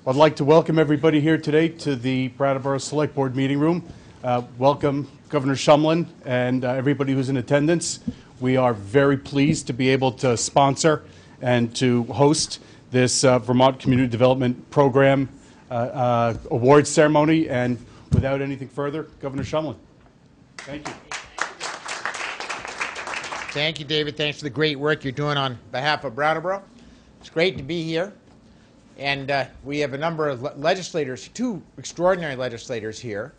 I'd like to welcome everybody here today to the Brattleboro Select Board meeting room. Welcome Governor Shumlin and everybody who's in attendance. We are very pleased to be able to sponsor and to host this Vermont Community Development Program awards ceremony. And without anything further, Governor Shumlin. Thank you. Thank you, David. Thanks for the great work you're doing on behalf of Brattleboro. It's great to be here. And we have a number of legislators, two extraordinary legislators here,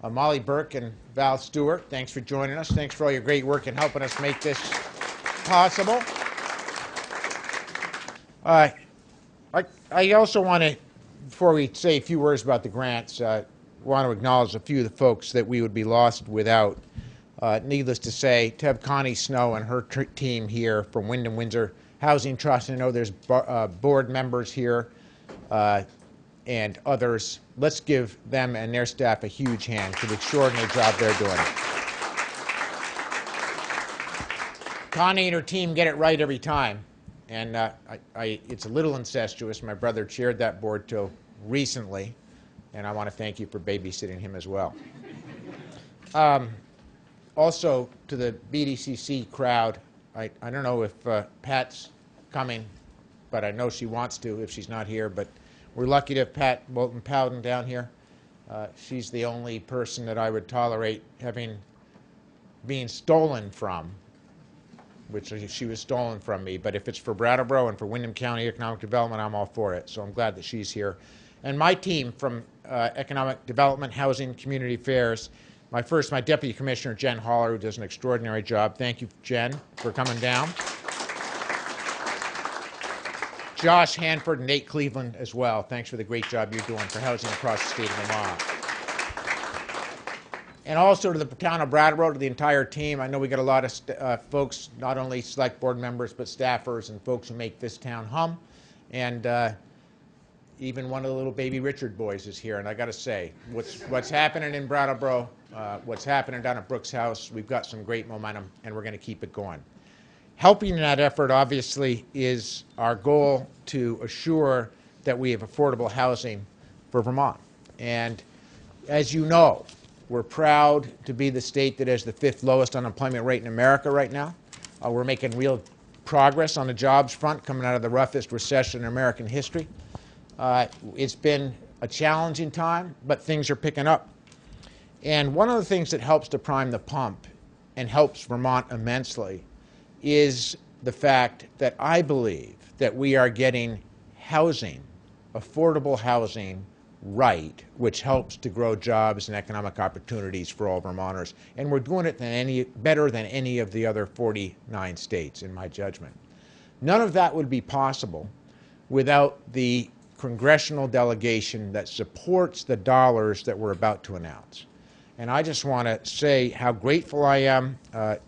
Molly Burke and Val Stewart. Thanks for joining us. Thanks for all your great work in helping us make this possible. I also want to, before we say a few words about the grants, want to acknowledge a few of the folks that we would be lost without. Needless to say, to have Connie Snow and her team here from Wyndham Windsor Housing Trust. I know there's board members here and others. Let's give them and their staff a huge hand for the extraordinary job they're doing. Connie and her team get it right every time. And it's a little incestuous. My brother chaired that board till recently, and I want to thank you for babysitting him as well. Also, to the BDCC crowd, I don't know if Pat's coming, but I know she wants to if she's not here. But we're lucky to have Pat Bolton-Powden down here. She's the only person that I would tolerate being stolen from, which she was stolen from me. But if it's for Brattleboro and for Wyndham County Economic Development, I'm all for it. So I'm glad that she's here. And my team from Economic Development, Housing, Community Affairs, my Deputy Commissioner, Jen Haller, who does an extraordinary job. Thank you, Jen, for coming down. Josh Hanford and Nate Cleveland as well. Thanks for the great job you're doing for housing across the state of Vermont. And also to the town of Brattleboro, to the entire team. I know we got a lot of folks, not only select board members, but staffers and folks who make this town hum. And even one of the little baby Richard boys is here. And I got to say, what's happening in Brattleboro, what's happening down at Brooks House, we've got some great momentum, and we're going to keep it going. Helping in that effort, obviously, is our goal to assure that we have affordable housing for Vermont. And as you know, we're proud to be the state that has the 5th lowest unemployment rate in America right now. We're making real progress on the jobs front, coming out of the roughest recession in American history. It's been a challenging time, but things are picking up. And one of the things that helps to prime the pump and helps Vermont immensely is the fact that I believe that we are getting housing, affordable housing, right, which helps to grow jobs and economic opportunities for all Vermonters. And we're doing it better than any of the other 49 states, in my judgment. None of that would be possible without the congressional delegation that supports the dollars that we're about to announce. And I just want to say how grateful I am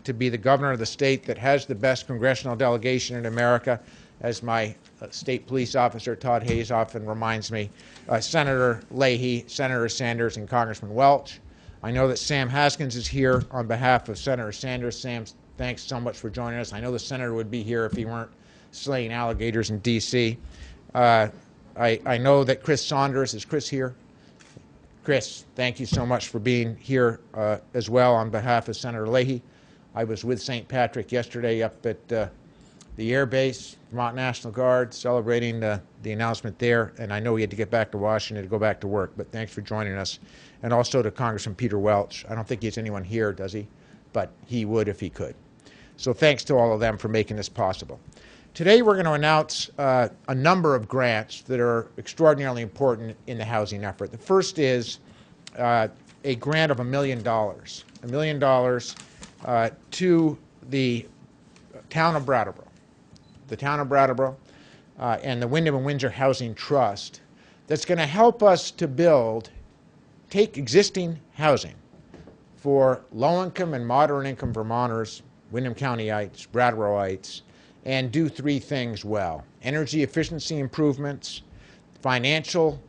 to be the governor of the state that has the best congressional delegation in America. As my state police officer, Todd Hayes, often reminds me, Senator Leahy, Senator Sanders, and Congressman Welch. I know that Sam Haskins is here on behalf of Senator Sanders. Sam, thanks so much for joining us. I know the senator would be here if he weren't slaying alligators in D.C. I know that Chris Saunders, is Chris here? Chris, thank you so much for being here as well on behalf of Senator Leahy. I was with St. Patrick yesterday up at the Air Base, Vermont National Guard, celebrating the announcement there, and I know he had to get back to Washington to go back to work, but thanks for joining us. And also to Congressman Peter Welch. I don't think he has anyone here, does he? But he would if he could. So thanks to all of them for making this possible. Today we're going to announce a number of grants that are extraordinarily important in the housing effort. The first is a grant of $1 million. $1 million to the town of Brattleboro. The town of Brattleboro and the Wyndham and Windsor Housing Trust that's going to help us to take existing housing for low-income and moderate-income Vermonters, Wyndham Countyites, Brattleboroites, and do 3 things well: energy efficiency improvements, financial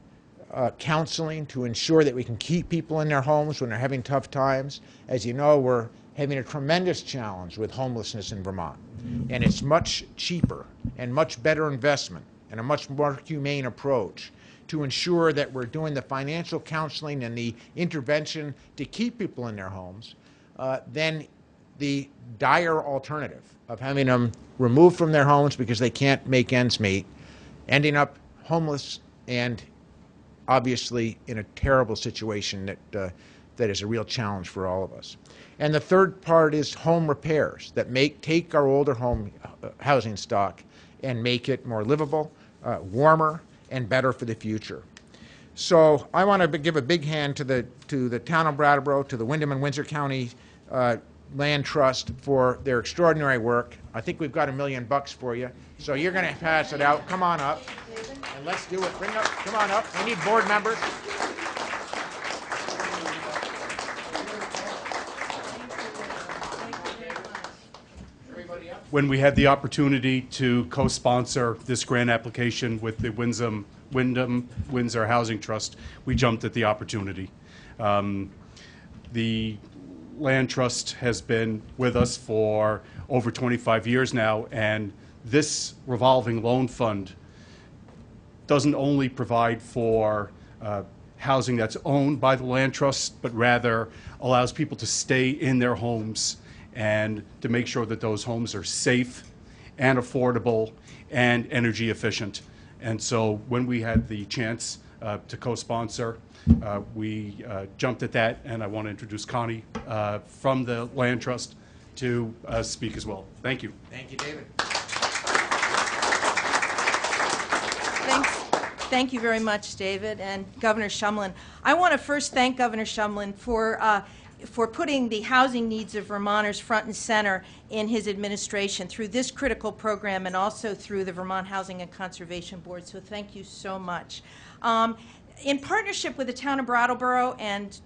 counseling to ensure that we can keep people in their homes when they're having tough times. As you know, we're having a tremendous challenge with homelessness in Vermont, and it's much cheaper and much better investment and a much more humane approach to ensure that we're doing the financial counseling and the intervention to keep people in their homes than the dire alternative of having them removed from their homes because they can't make ends meet, ending up homeless and obviously in a terrible situation that is a real challenge for all of us. And the third part is home repairs that take our older home housing stock and make it more livable, warmer, and better for the future. So I want to give a big hand to the town of Brattleboro, to the Windham and Windsor County Land Trust for their extraordinary work. I think we've got $1 million for you, so you're going to pass it out. Come on up, and let's do it. Come on up. We need board members. When we had the opportunity to co-sponsor this grant application with the Windham Windsor Housing Trust, we jumped at the opportunity. The Land Trust has been with us for over 25 years now, and this revolving loan fund doesn't only provide for housing that's owned by the Land Trust, but rather allows people to stay in their homes and to make sure that those homes are safe and affordable and energy efficient. And so when we had the chance to co-sponsor, we jumped at that, and I want to introduce Connie from the Land Trust to speak as well. Thank you. Thank you, David. Thanks. Thank you very much, David and Governor Shumlin. I want to first thank Governor Shumlin for putting the housing needs of Vermonters front and center in his administration through this critical program and also through the Vermont Housing and Conservation Board. So thank you so much. In partnership with the town of Brattleboro, and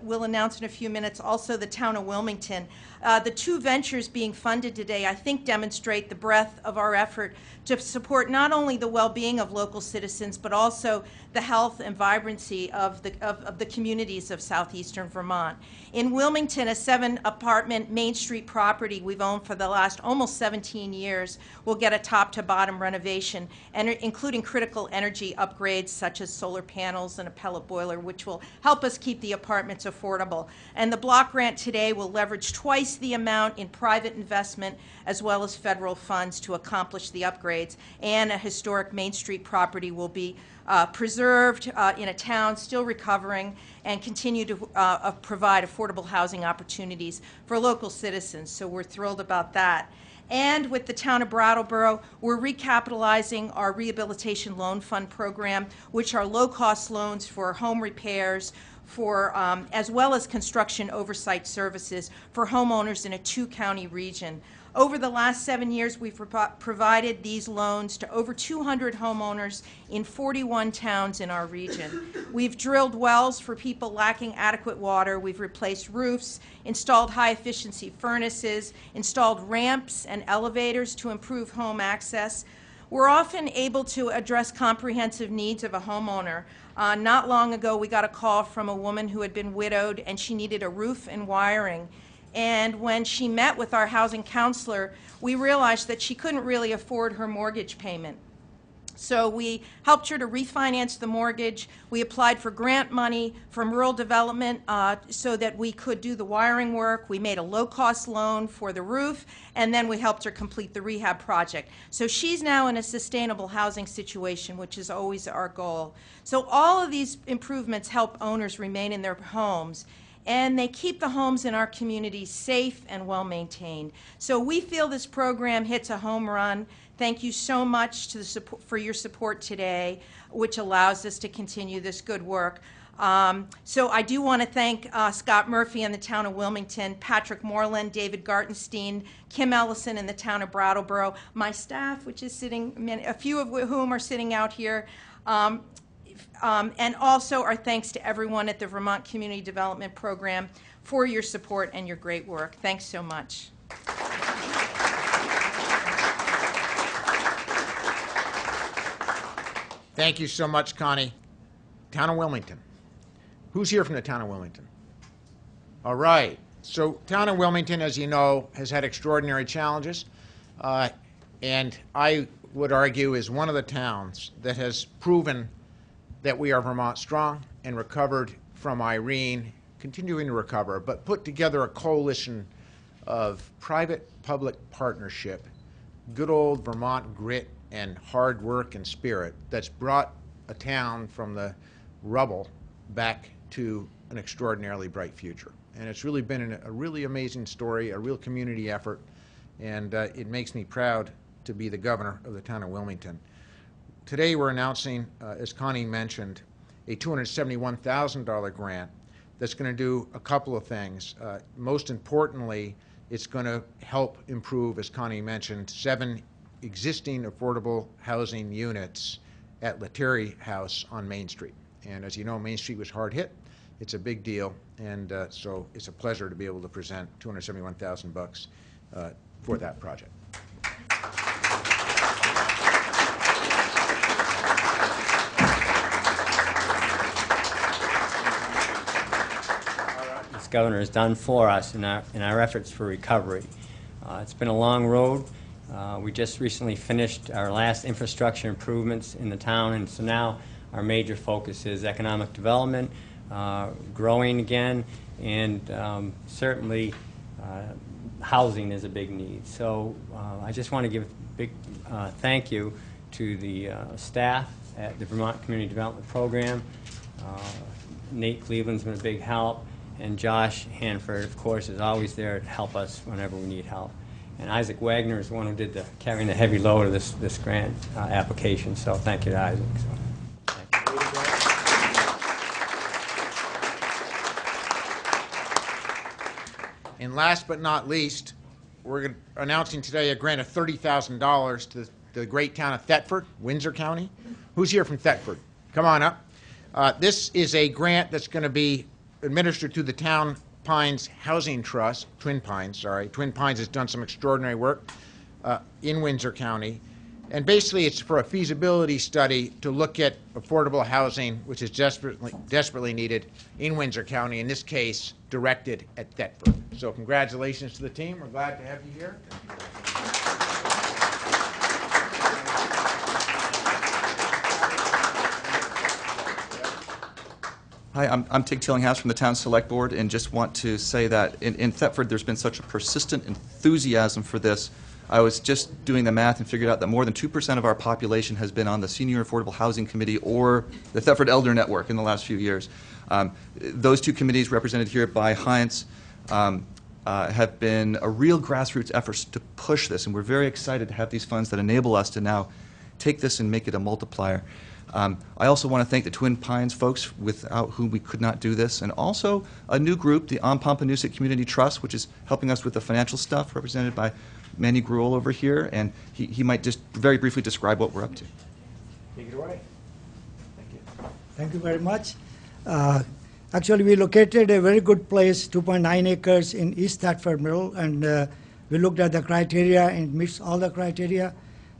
we'll announce in a few minutes also the town of Wilmington, the two ventures being funded today, I think, demonstrate the breadth of our effort to support not only the well-being of local citizens, but also the health and vibrancy of the communities of southeastern Vermont. In Wilmington, a 7-apartment Main Street property we've owned for the last almost 17 years will get a top-to-bottom renovation, and including critical energy upgrades such as solar panels and a pellet boiler, which will help us keep the apartments affordable. And the block grant today will leverage twice the amount in private investment as well as federal funds to accomplish the upgrades, and a historic Main Street property will be preserved in a town still recovering and continue to provide affordable housing opportunities for local citizens. So we're thrilled about that. And with the town of Brattleboro, we're recapitalizing our Rehabilitation Loan Fund program, which are low-cost loans for home repairs, as well as construction oversight services for homeowners in a 2-county region. Over the last 7 years, we've provided these loans to over 200 homeowners in 41 towns in our region. We've drilled wells for people lacking adequate water. We've replaced roofs, installed high-efficiency furnaces, installed ramps and elevators to improve home access. We're often able to address comprehensive needs of a homeowner. Not long ago, we got a call from a woman who had been widowed, and she needed a roof and wiring. And when she met with our housing counselor, we realized that she couldn't really afford her mortgage payment. So we helped her to refinance the mortgage. We applied for grant money from rural development so that we could do the wiring work. We made a low-cost loan for the roof, and then we helped her complete the rehab project. So she's now in a sustainable housing situation, which is always our goal. So all of these improvements help owners remain in their homes, and they keep the homes in our communities safe and well-maintained. So we feel this program hits a home run. Thank you so much for your support today, which allows us to continue this good work. So I do want to thank Scott Murphy in the town of Wilmington, Patrick Moreland, David Gartenstein, Kim Ellison in the town of Brattleboro, my staff, which is sitting, a few of whom are sitting out here, and also our thanks to everyone at the Vermont Community Development Program for your support and your great work. Thanks so much. Thank you so much, Connie. Town of Wilmington. Who's here from the town of Wilmington? All right. So town of Wilmington, as you know, has had extraordinary challenges, and I would argue is one of the towns that has proven that we are Vermont strong and recovered from Irene, continuing to recover, but put together a coalition of private-public partnership, good old Vermont grit and hard work and spirit that's brought a town from the rubble back to an extraordinarily bright future. And it's really been a really amazing story, a real community effort, and it makes me proud to be the governor of the town of Wilmington. Today we're announcing, as Connie mentioned, a $271,000 grant that's going to do a couple of things. Most importantly, it's going to help improve, as Connie mentioned, 7 existing affordable housing units at Lettieri House on Main Street. And as you know, Main Street was hard hit. It's a big deal, and so it's a pleasure to be able to present $271,000 for that project. This governor has done for us in our efforts for recovery. It's been a long road. We just recently finished our last infrastructure improvements in the town, and so now our major focus is economic development, growing again, and certainly housing is a big need. So I just want to give a big thank you to the staff at the Vermont Community Development Program. Nate Cleveland's been a big help, and Josh Hanford, of course, is always there to help us whenever we need help. And Isaac Wagner is the one who did carrying the heavy load of this grant application, so thank you to Isaac. So, thank you. And last but not least, we're announcing today a grant of $30,000 to the great town of Thetford, Windsor County. Who's here from Thetford? Come on up. This is a grant that's going to be administered through the Town Pines Housing Trust, Twin Pines, sorry. Twin Pines has done some extraordinary work in Windsor County. And basically it's for a feasibility study to look at affordable housing, which is desperately needed in Windsor County, in this case, directed at Thetford. So congratulations to the team. We're glad to have you here. Hi, I'm Tig Tillinghouse from the Town Select Board, and just want to say that in Thetford there's been such a persistent enthusiasm for this. I was just doing the math and figured out that more than 2% of our population has been on the Senior Affordable Housing Committee or the Thetford Elder Network in the last few years. Those two committees, represented here by Heinz, have been a real grassroots effort to push this, and we're very excited to have these funds that enable us to now take this and make it a multiplier. I also want to thank the Twin Pines folks, without whom we could not do this, and also a new group, the Pompanesett Community Trust, which is helping us with the financial stuff, represented by Manny Gruel over here, and he might just very briefly describe what we're up to. Take it away. Thank you. Thank you very much. Actually, we located a very good place, 2.9 acres in East Thetford Middle, and we looked at the criteria, and it meets all the criteria.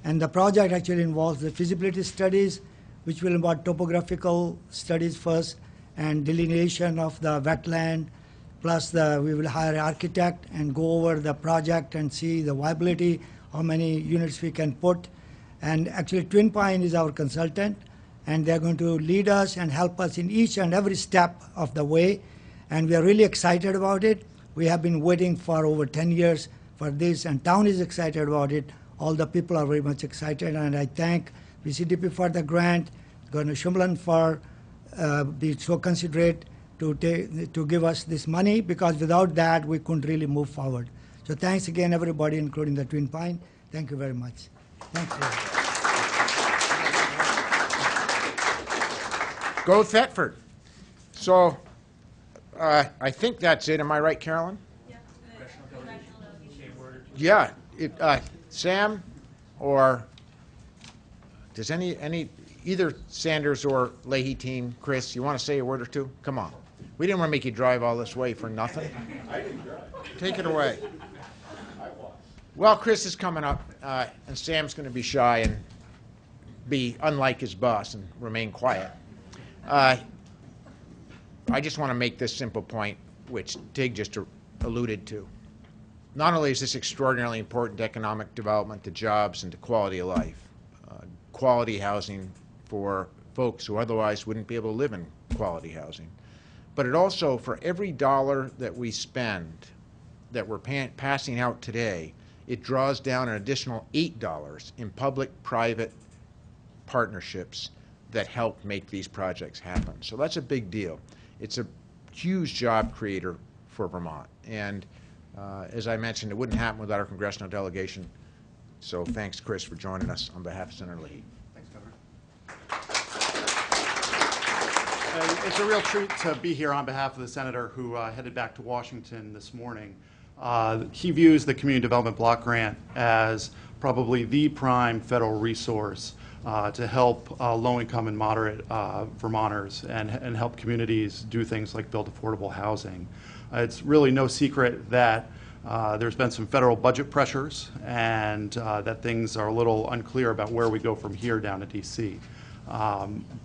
And the project actually involves the feasibility studies, which will involve topographical studies first, and delineation of the wetland, plus we will hire an architect and go over the project and see the viability, how many units we can put. And actually Twin Pine is our consultant, and they're going to lead us and help us in each and every step of the way. And we are really excited about it. We have been waiting for over 10 years for this, and town is excited about it. All the people are very much excited, and I thank VCDP for the grant, Governor Shumlin for being so considerate to give us this money, because without that we couldn't really move forward. So thanks again everybody, including the Twin Pine. Thank you very much. Thank you. Go Thetford. So I think that's it. Am I right, Carolyn? Yeah. Sam, or does either Sanders or Leahy team, Chris, you want to say a word or two? Come on. We didn't want to make you drive all this way for nothing. I didn't drive. Take it away. Well, Chris is coming up, and Sam's going to be shy and be unlike his boss and remain quiet. I just want to make this simple point, which Tig just alluded to. Not only is this extraordinarily important to economic development, to jobs, and to quality of life, quality housing for folks who otherwise wouldn't be able to live in quality housing. But it also, for every dollar that we spend, that we're passing out today, it draws down an additional $8 in public-private partnerships that help make these projects happen. So that's a big deal. It's a huge job creator for Vermont. And as I mentioned, it wouldn't happen without our congressional delegation. So thanks, Chris, for joining us on behalf of Senator Leahy. Thanks, Governor. It's a real treat to be here on behalf of the senator who headed back to Washington this morning. He views the Community Development Block Grant as probably the prime federal resource to help low-income and moderate Vermonters and help communities do things like build affordable housing. It's really no secret that there's been some federal budget pressures and that things are a little unclear about where we go from here down to D.C.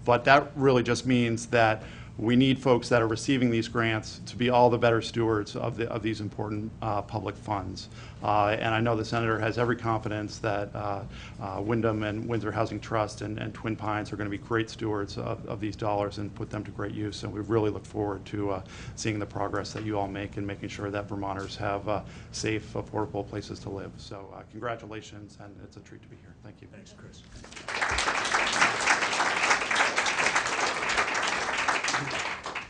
But that really just means that we need folks that are receiving these grants to be all the better stewards of these important public funds. And I know the senator has every confidence that Wyndham and Windsor Housing Trust and Twin Pines are going to be great stewards of these dollars and put them to great use. And we really look forward to seeing the progress that you all make and making sure that Vermonters have safe, affordable places to live. So congratulations, and it's a treat to be here. Thank you. Thanks, Chris.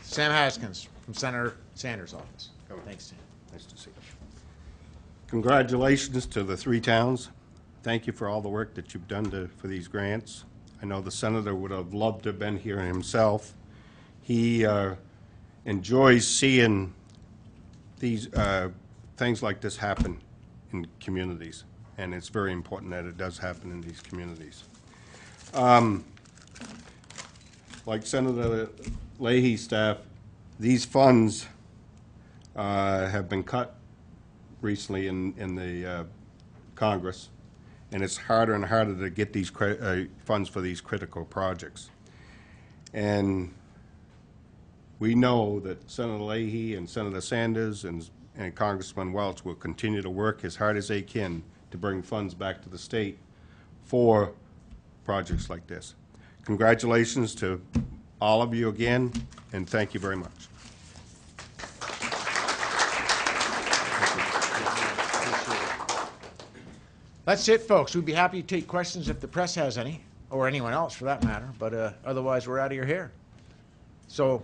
Sam Haskins from Senator Sanders' office. Thanks, Sam. Nice to see you. Congratulations to the three towns. Thank you for all the work that you've done for these grants. I know the senator would have loved to have been here himself. He enjoys seeing these things like this happen in communities, and it's very important that it does happen in these communities. Like Senator Leahy's staff, these funds have been cut recently in the Congress, and it's harder and harder to get these funds for these critical projects. And we know that Senator Leahy and Senator Sanders and Congressman Welch will continue to work as hard as they can to bring funds back to the state for projects like this. Congratulations to all of you again, and thank you very much. That's it, folks. We'd be happy to take questions if the press has any, or anyone else for that matter, but otherwise we're out of your hair. So,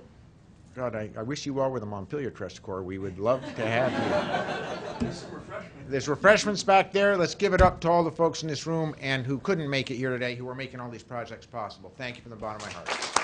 God, I wish you all were the Montpelier Trust Corps. We would love to have you. There's refreshments back there. Let's give it up to all the folks in this room and who couldn't make it here today, who are making all these projects possible. Thank you from the bottom of my heart.